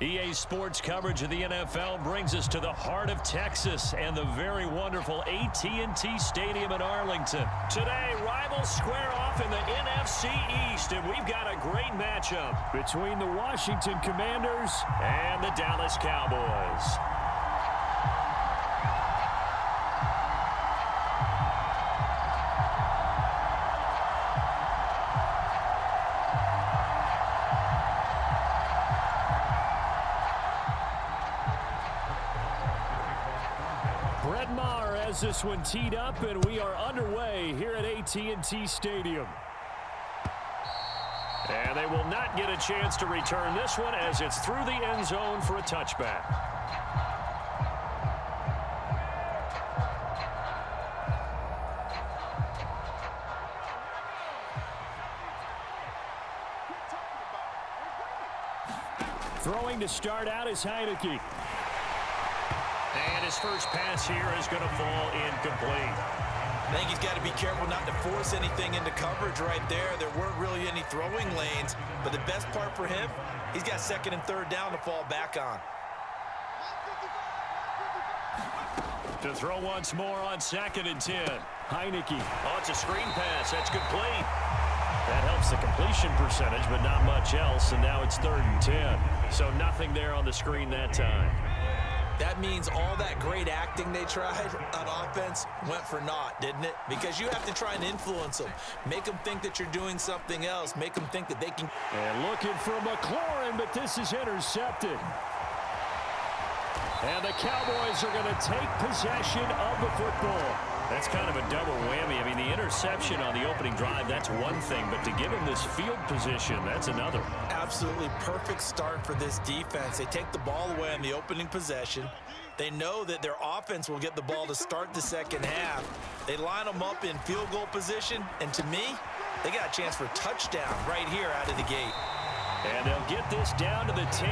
EA Sports coverage of the NFL brings us to the heart of Texas and the very wonderful AT&T Stadium in Arlington. Today, rivals square off in the NFC East, and we've got a great matchup between the Washington Commanders and the Dallas Cowboys. This one teed up, and we are underway here at AT&T Stadium. And they will not get a chance to return this one as it's through the end zone for a touchback. Throwing to start out is Heineke. And his first pass here is going to fall incomplete. I think he's got to be careful not to force anything into coverage right there. There weren't really any throwing lanes, but the best part for him, he's got second and third down to fall back on. To throw once more on 2nd and 10. Heineke. Oh, it's a screen pass. That's complete. That helps the completion percentage, but not much else, and now it's 3rd and 10. So nothing there on the screen that time. That means all that great acting they tried on offense went for naught, didn't it? Because you have to try and influence them. Make them think that you're doing something else. Make them think that they can. And looking for McLaurin, but this is intercepted. And the Cowboys are going to take possession of the football. That's kind of a double whammy. I mean, the interception on the opening drive, that's one thing. But to give him this field position, that's another. Absolutely perfect start for this defense. They take the ball away on the opening possession. They know that their offense will get the ball to start the second half. They line them up in field goal position. And to me, they got a chance for a touchdown right here out of the gate. And they'll get this down to the 10.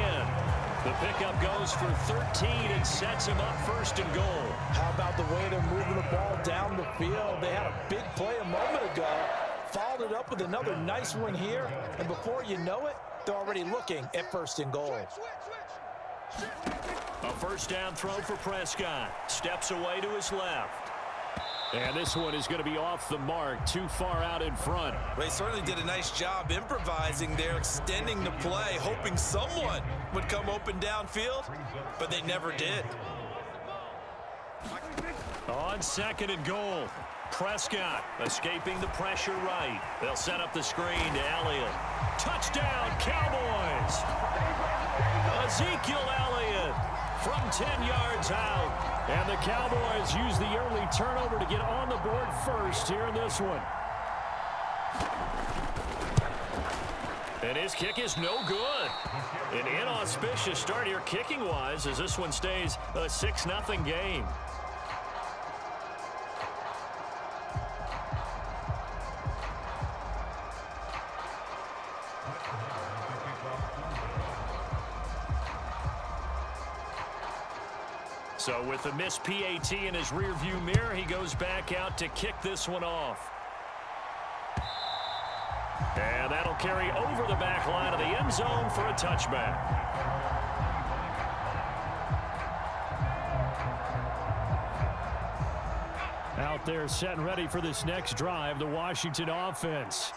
The pickup goes for 13 and sets him up 1st and goal. How about the way they're moving the ball down the field? They had a big play a moment ago, followed it up with another nice one here, and before you know it, they're already looking at 1st and goal. A 1st down throw for Prescott. Steps away to his left. And this one is going to be off the mark, too far out in front. They certainly did a nice job improvising there, extending the play, hoping someone would come open downfield, but they never did. On 2nd and goal, Prescott escaping the pressure right. They'll set up the screen to Elliott. Touchdown, Cowboys! Ezekiel Elliott from 10 yards out. And the Cowboys use the early turnover to get on the board first here in this one. And his kick is no good. An inauspicious start here kicking-wise as this one stays a 6-0 game. So with the missed PAT in his rearview mirror, he goes back out to kick this one off. And that'll carry over the back line of the end zone for a touchback. Out there set and ready for this next drive, the Washington offense.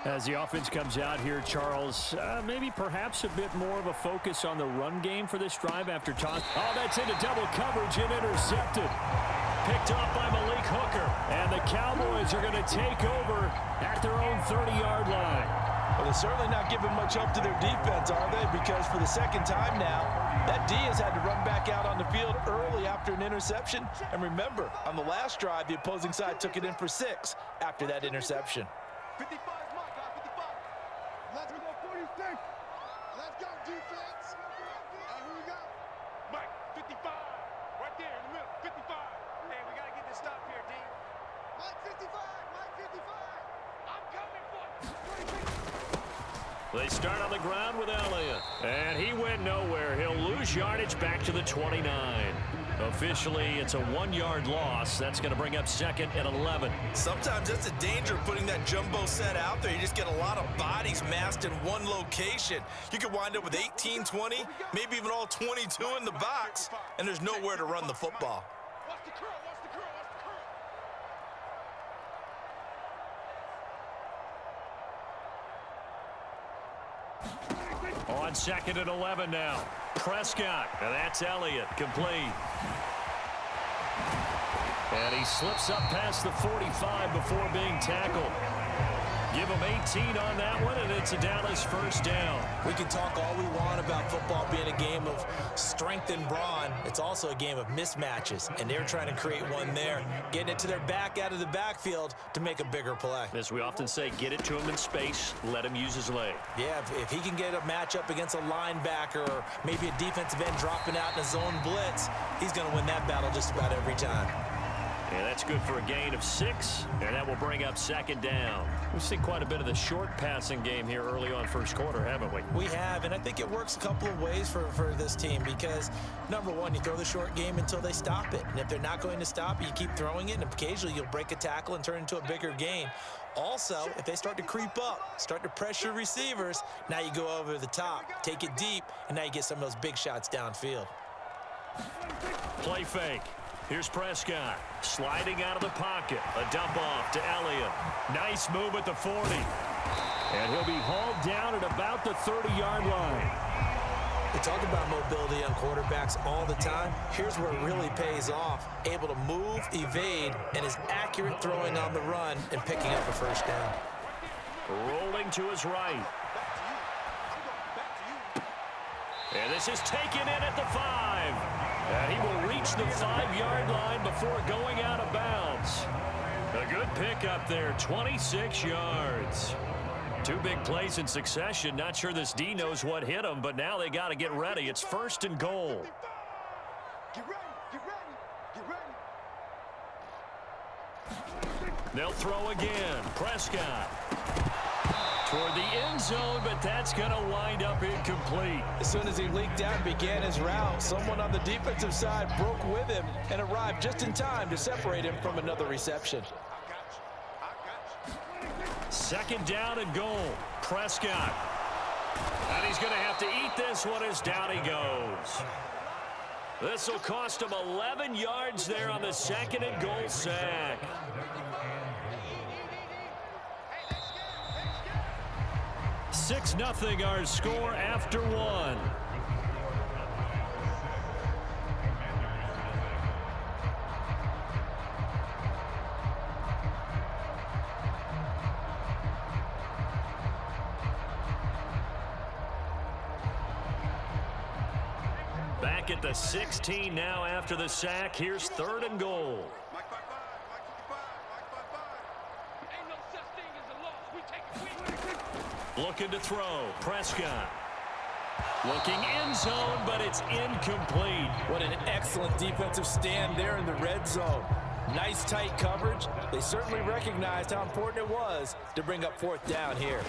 As the offense comes out here, Charles, maybe perhaps a bit more of a focus on the run game for this drive after toss. Oh, that's into double coverage and intercepted. Picked off by Malik Hooker. And the Cowboys are going to take over at their own 30-yard line. Well, they're certainly not giving much help to their defense, are they? Because for the second time now, that D has had to run back out on the field early after an interception. And remember, on the last drive, the opposing side took it in for 6 after that interception. 55. Let's go 46. Let's go defense. And who we got? Mike, 55. Right there in the middle. 55. Hey, we got to get this stop here, D. Mike 55. Mike 55. I'm coming for you. They start on the ground with Elliott. And he went nowhere. He'll lose yardage back to the 29. Officially, it's a 1-yard loss. That's going to bring up 2nd and 11. Sometimes that's the danger of putting that jumbo set out there. You just get a lot of bodies massed in one location. You could wind up with 18, 20, maybe even all 22 in the box, and there's nowhere to run the football. Watch the curl, watch the curl, watch the curl. On 2nd and 11 now. Prescott, and that's Elliott, complete. And he slips up past the 45 before being tackled. Give him 18 on that one, and it's a Dallas first down. We can talk all we want about football being a game of strength and brawn. It's also a game of mismatches, and they're trying to create one there, getting it to their back out of the backfield to make a bigger play. As we often say, get it to him in space, let him use his leg. Yeah, if he can get a matchup against a linebacker or maybe a defensive end dropping out in a zone blitz, he's going to win that battle just about every time. And that's good for a gain of 6, and that will bring up 2nd down. We've seen quite a bit of the short passing game here early on first quarter, haven't we? We have, and I think it works a couple of ways for this team because, number one, you throw the short game until they stop it. And if they're not going to stop it, you keep throwing it, and occasionally you'll break a tackle and turn it into a bigger gain. Also, if they start to creep up, start to pressure receivers, now you go over the top, take it deep, and now you get some of those big shots downfield. Play fake. Here's Prescott, sliding out of the pocket. A dump off to Elliott. Nice move at the 40. And he'll be hauled down at about the 30-yard line. We talk about mobility on quarterbacks all the time. Here's where it really pays off. Able to move, evade, and is accurate throwing on the run and picking up a first down. Rolling to his right. And this is taken in at the 5. And he will reach the 5-yard line before going out of bounds. A good pickup there, 26 yards. 2 big plays in succession. Not sure this D knows what hit him, but now they got to get ready. It's 1st and goal. Get ready, get ready, get ready. They'll throw again. Prescott toward the end zone, but that's going to wind up incomplete. As soon as he leaked out and began his route, someone on the defensive side broke with him and arrived just in time to separate him from another reception. 2nd down and goal. Prescott. And he's going to have to eat this one as down he goes. This will cost him 11 yards there on the 2nd and goal sack. 6-0 our score after 1. Back at the 16 now after the sack. Here's 3rd and goal. Mike 5-5, Mike 55, Mike 55. Ain't no such thing as a loss. We take it. Looking to throw. Prescott. Looking end zone, but it's incomplete. What an excellent defensive stand there in the red zone. Nice tight coverage. They certainly recognized how important it was to bring up 4th down here.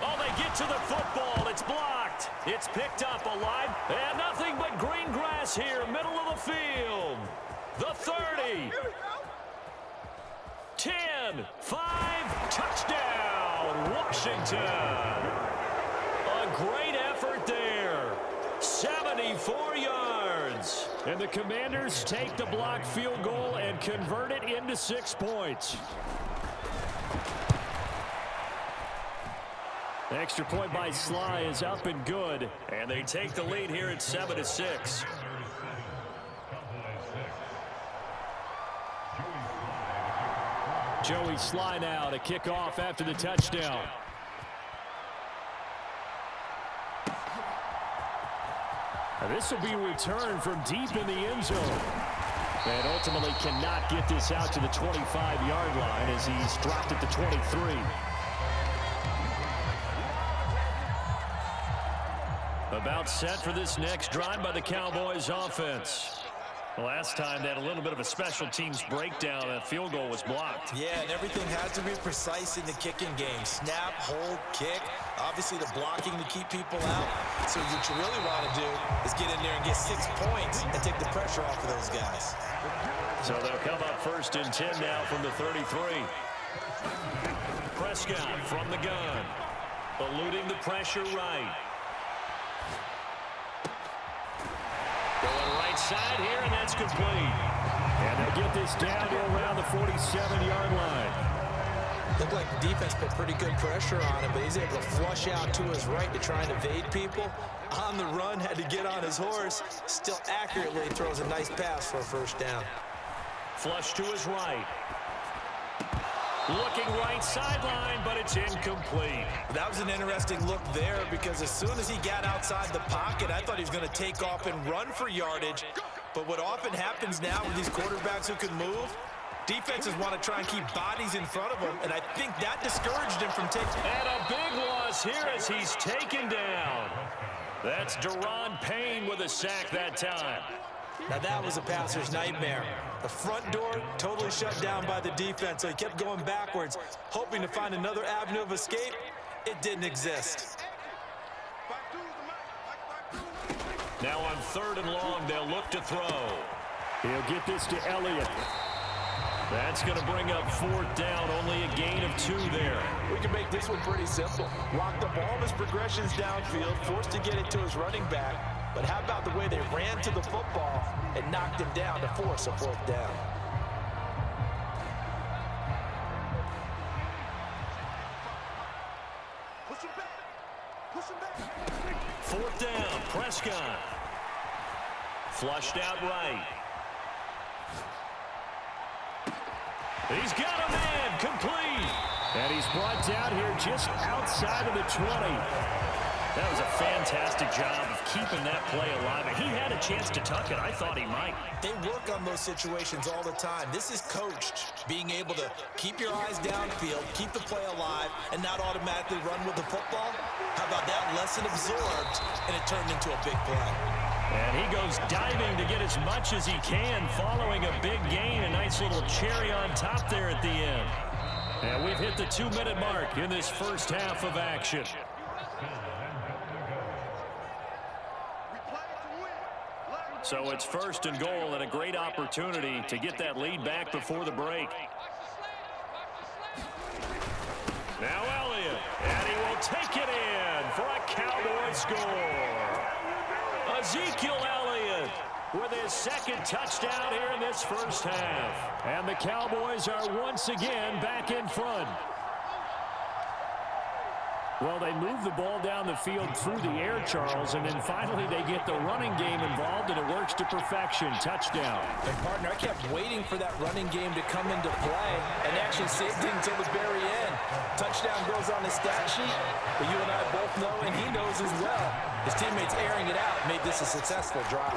Oh, they get to the football. It's blocked. It's picked up alive. And nothing but green grass here, middle of the field. The 30. 10, 5, touchdown, Washington. A great effort there. 74 yards. And the Commanders take the blocked field goal and convert it into 6 points. Extra point by Sly is up and good. And they take the lead here at 7-6. Joey Sly now to kick off after the touchdown. And this will be returned from deep in the end zone. And ultimately cannot get this out to the 25-yard line as he's dropped at the 23. About set for this next drive by the Cowboys offense. Last time they had a little bit of a special teams breakdown. A field goal was blocked. Yeah, and everything has to be precise in the kicking game. Snap, hold, kick. Obviously the blocking to keep people out. So what you really want to do is get in there and get 6 points and take the pressure off of those guys. So they'll come up 1st and 10 now from the 33. Prescott from the gun. Eluding the pressure right. Going right side here, and that's complete. And they'll get this down to around the 47-yard line. Looked like the defense put pretty good pressure on him, but he's able to flush out to his right to try and evade people. On the run, had to get on his horse. Still accurately throws a nice pass for a 1st down. Flush to his right. Looking right sideline, but it's incomplete. That was an interesting look there because as soon as he got outside the pocket, I thought he was going to take off and run for yardage. But what often happens now with these quarterbacks who can move, defenses want to try and keep bodies in front of them, and I think that discouraged him from taking. And a big loss here as he's taken down. That's Deron Payne with a sack that time. Now that was a passer's nightmare. The front door totally shut down by the defense, so he kept going backwards, hoping to find another avenue of escape. It didn't exist. Now on 3rd and long, they'll look to throw. He'll get this to Elliott. That's going to bring up 4th down, only a gain of 2 there. We can make this one pretty simple. Lock up all of his progressions downfield, forced to get it to his running back. But how about the way they ran to the football and knocked him down to force a 4th down? Push him back. Push him back. 4th down, Prescott. Flushed out right. He's got a man, complete. And he's brought down here just outside of the 20. That was a fantastic job of keeping that play alive. And he had a chance to tuck it. I thought he might. They work on those situations all the time. This is coached, being able to keep your eyes downfield, keep the play alive, and not automatically run with the football. How about that? Lesson absorbed, and it turned into a big play. And he goes diving to get as much as he can, following a big gain. A nice little cherry on top there at the end. And we've hit the 2-minute mark in this 1st half of action. So it's 1st and goal and a great opportunity to get that lead back before the break. Now Elliott, and he will take it in for a Cowboy score. Ezekiel Elliott with his 2nd touchdown here in this 1st half. And the Cowboys are once again back in front. Well, they move the ball down the field through the air, Charles, and then finally they get the running game involved, and it works to perfection. Touchdown. And, partner, I kept waiting for that running game to come into play and actually saved it until the very end. Touchdown goes on the stat sheet, but you and I both know, and he knows as well, his teammates airing it out made this a successful drive.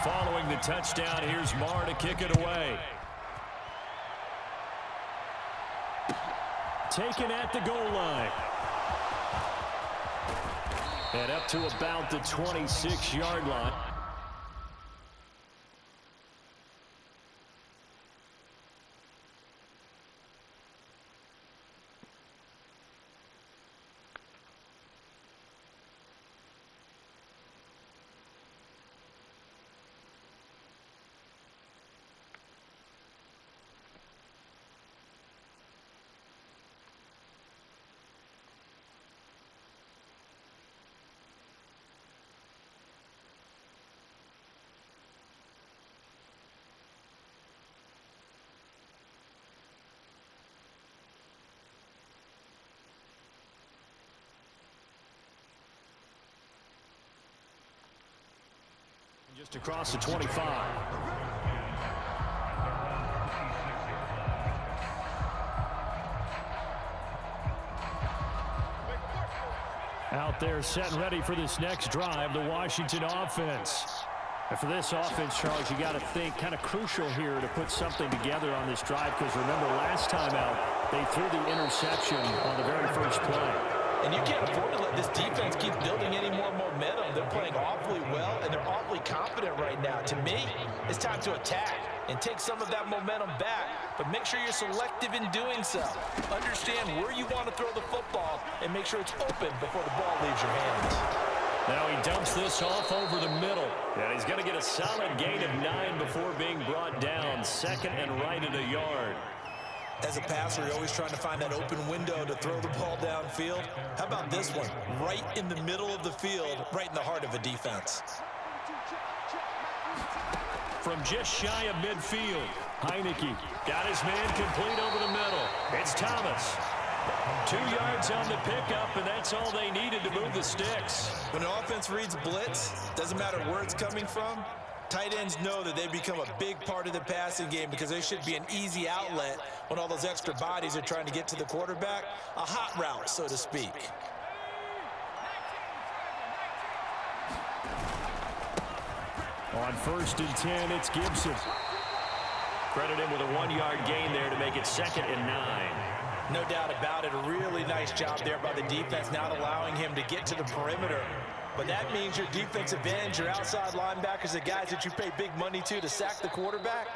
Following the touchdown, here's Marr to kick it away. Taken at the goal line. And up to about the 26-yard line. Just across the 25. Out there set and ready for this next drive, the Washington offense. And for this offense, Charles, you got to think kind of crucial here to put something together on this drive, because remember last time out, they threw the interception on the very first play. And you can't afford to let this defense keep building any more momentum. They're playing awfully well, and they're awfully confident right now. To me, it's time to attack and take some of that momentum back, but make sure you're selective in doing so. Understand where you want to throw the football and make sure it's open before the ball leaves your hands. Now he dumps this off over the middle, and he's going to get a solid gain of 9 before being brought down. Second and right at a yard. As a passer, you're always trying to find that open window to throw the ball downfield. How about this one? Right in the middle of the field, right in the heart of a defense. From just shy of midfield, Heineke got his man complete over the middle. It's Thomas. 2 yards on the pickup, and that's all they needed to move the sticks. When an offense reads blitz, doesn't matter where it's coming from, tight ends know that they become a big part of the passing game because they should be an easy outlet when all those extra bodies are trying to get to the quarterback. A hot route, so to speak. On 1st and 10, it's Gibson. Credit him with a 1-yard gain there to make it 2nd and 9. No doubt about it. A really nice job there by the defense, not allowing him to get to the perimeter. But that means your defensive ends, your outside linebackers, the guys that you pay big money to sack the quarterback,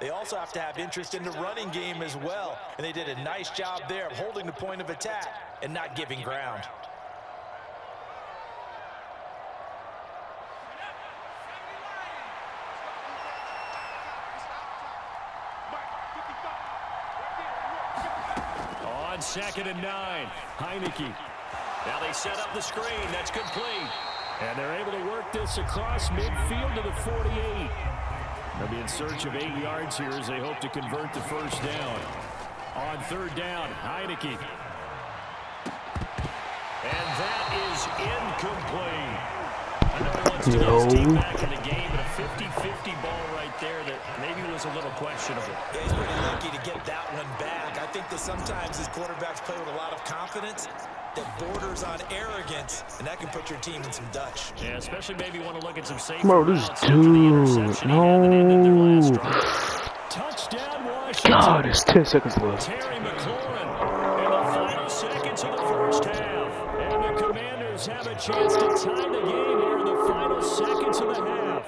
they also have to have interest in the running game as well. And they did a nice job there of holding the point of attack and not giving ground. On 2nd and 9, Heineke. Now they set up the screen. That's complete. And they're able to work this across midfield to the 48. They'll be in search of 8 yards here as they hope to convert the first down. On 3rd down, Heineke. And that is incomplete. I know he wants to get his team back in the game, but a 50-50 ball right there that maybe was a little questionable. Yeah, he's pretty lucky to get that one back. I think that sometimes these quarterbacks play with a lot of confidence that borders on arrogance, and that can put your team in some Dutch. Yeah, especially maybe want to look at some safe. Bro, this dude, no. Touchdown, Washington. God, there's 10 seconds left. Terry McLaurin in the final seconds of the first half. And the Commanders have a chance to tie the game here in the final seconds of the half.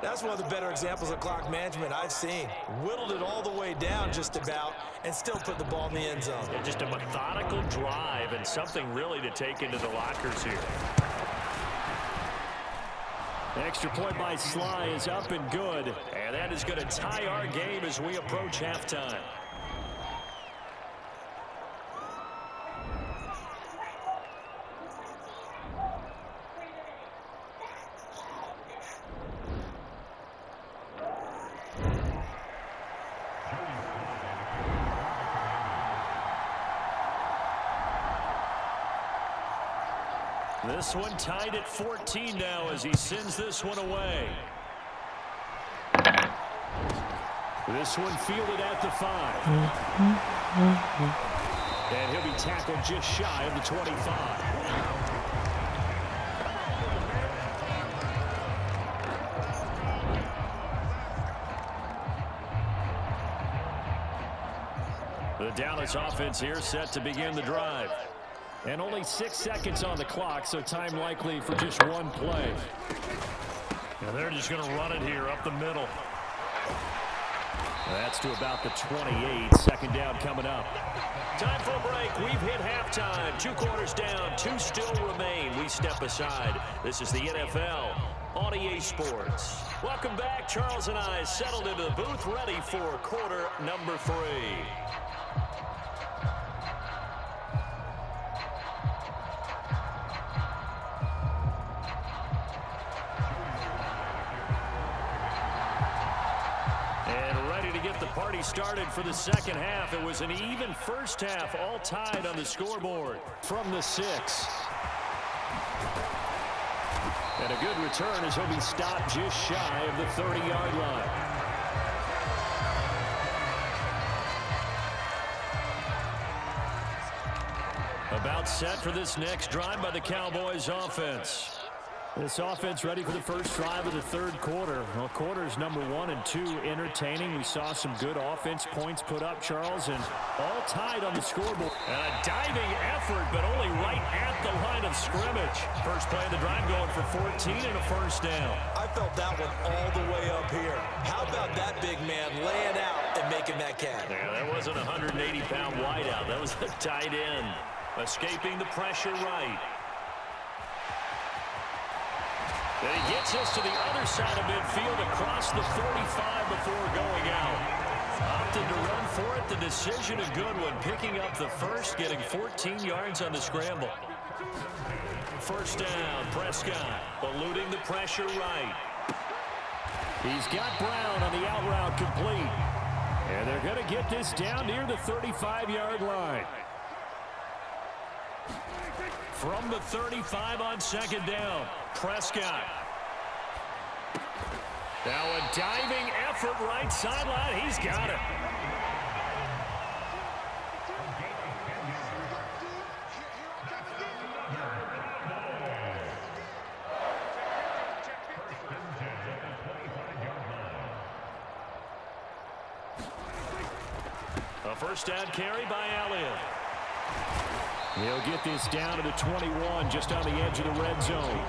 That's one of the better examples of clock management I've seen. Whittled it all the way down just about and still put the ball in the end zone. Yeah, just a methodical drive and something really to take into the lockers here. The extra point by Sly is up and good. And that is going to tie our game as we approach halftime. This one tied at 14 now as he sends this one away. This one fielded at the 5. And he'll be tackled just shy of the 25. The Dallas offense here set to begin the drive. And only 6 seconds on the clock, so time likely for just one play. And they're just going to run it here up the middle. That's to about the 28. Second down coming up. Time for a break. We've hit halftime. 2 quarters down. 2 still remain. We step aside. This is the NFL on EA Sports. Welcome back. Charles and I settled into the booth ready for quarter number 3. Party started for the second half. It was an even first half, all tied on the scoreboard from the 6. And a good return as he'll be stopped just shy of the 30-yard line. About set for this next drive by the Cowboys offense. This offense ready for the first drive of the third quarter. Well, quarters number 1 and 2 entertaining. We saw some good offense points put up, Charles, and all tied on the scoreboard. And a diving effort, but only right at the line of scrimmage. First play of the drive going for 14 and a first down. I felt that one all the way up here. How about that big man laying out and making that catch? Yeah, that wasn't a 180-pound wideout. That was a tight end. Escaping the pressure right. And he gets us to the other side of midfield across the 45 before going out. Opted to run for it. The decision a good one. Picking up the first, getting 14 yards on the scramble. First down, Prescott eluding the pressure right. He's got Brown on the out route complete. And they're going to get this down near the 35-yard line. From the 35 on second down, Prescott. Now a diving effort right sideline. He's got it. A first down carry by Elliott. He'll get this down to the 21, just on the edge of the red zone.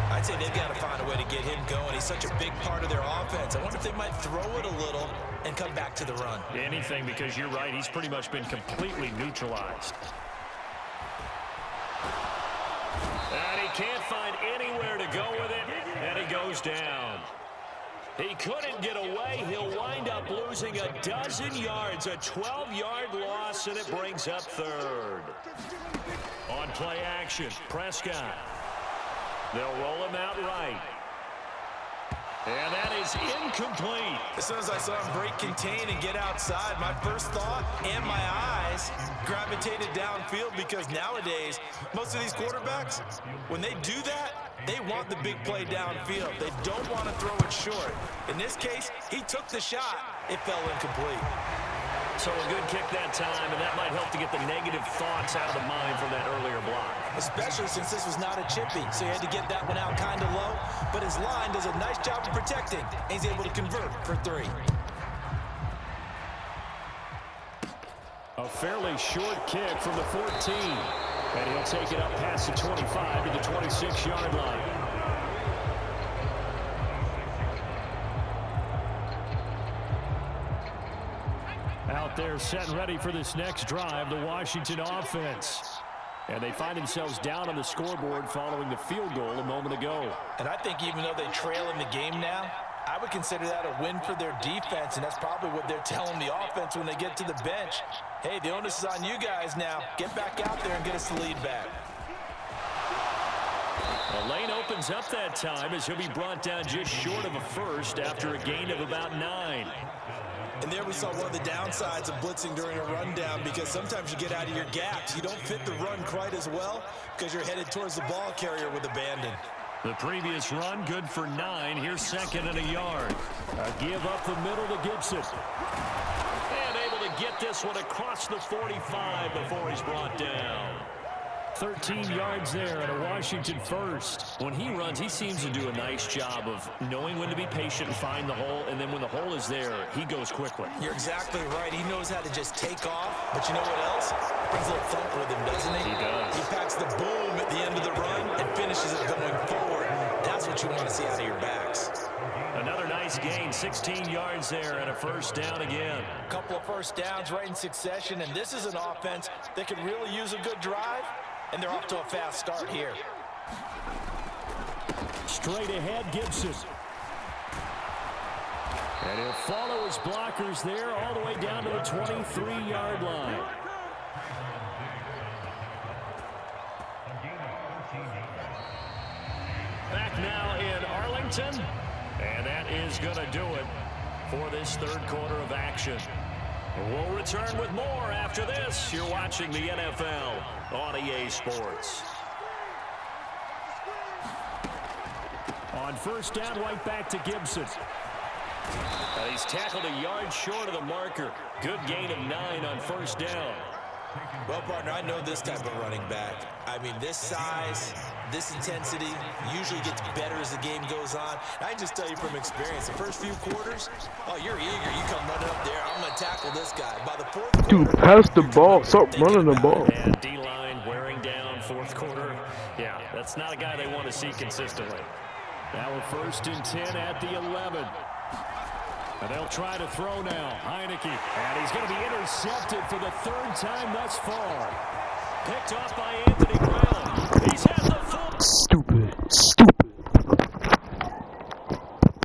I'd say they've got to find a way to get him going. He's such a big part of their offense. I wonder if they might throw it a little and come back to the run. Anything, because you're right. He's pretty much been completely neutralized. And he can't find anywhere to go with it, and he goes down. He couldn't get away. He'll wind up losing a dozen yards, a 12-yard loss, and it brings up third. On play action, Prescott. They'll roll him out right. And that is incomplete. As soon as I saw him break contain and get outside, my first thought and my eyes gravitated downfield, because nowadays, most of these quarterbacks, when they do that, they want the big play downfield. They don't want to throw it short. In this case, he took the shot. It fell incomplete. So a good kick that time, and that might help to get the negative thoughts out of the mind from that earlier block. Especially since this was not a chippy, so he had to get that one out kind of low. But his line does a nice job of protecting, and he's able to convert for 3. A fairly short kick from the 14. And he'll take it up past the 25 to the 26-yard line. Out there set and ready for this next drive, the Washington offense. And they find themselves down on the scoreboard following the field goal a moment ago. And I think even though they trail in the game now, I would consider that a win for their defense, and that's probably what they're telling the offense when they get to the bench. Hey, the onus is on you guys now. Get back out there and get us the lead back. The lane opens up that time as he'll be brought down just short of a first after a gain of about 9. And there we saw one of the downsides of blitzing during a rundown, because sometimes you get out of your gaps. You don't fit the run quite as well because you're headed towards the ball carrier with abandon. The previous run, good for 9. Here's second and a yard. A give up the middle to Gibson. And able to get this one across the 45 before he's brought down. 13 yards there and a Washington first. When he runs, he seems to do a nice job of knowing when to be patient and find the hole, and then when the hole is there, he goes quickly. You're exactly right. He knows how to just take off, but you know what else? Brings a little thump with him, doesn't he? He does. He packs the boom at the end of the run and finishes it going forward. That's what you want to see out of your backs. Another nice gain, 16 yards there and a first down again. A couple of first downs right in succession, and this is an offense that could really use a good drive. And they're off to a fast start here. Straight ahead, Gibson. And he'll follow his blockers there all the way down to the 23-yard line. Back now in Arlington. And that is going to do it for this third quarter of action. We'll return with more after this. You're watching the NFL on EA Sports. On first down, right back to Gibson. He's tackled a yard short of the marker. Good gain of 9 on first down. Well, partner, I know this type of running back. I mean, this size, This intensity usually gets better as the game goes on. I can just tell you from experience, the first few quarters, oh, you're eager. You come running up there. I'm going to tackle this guy. By the fourth quarter, Dude, pass the ball. Stop running the ball. And D-line wearing down fourth quarter. Yeah, that's not a guy they want to see consistently. Now we're 1st and 10 at the 11. And they'll try to throw now. Heineke. And he's going to be intercepted for the 3rd time thus far. Picked off by Anthony Brown. He's had the full. Stupid.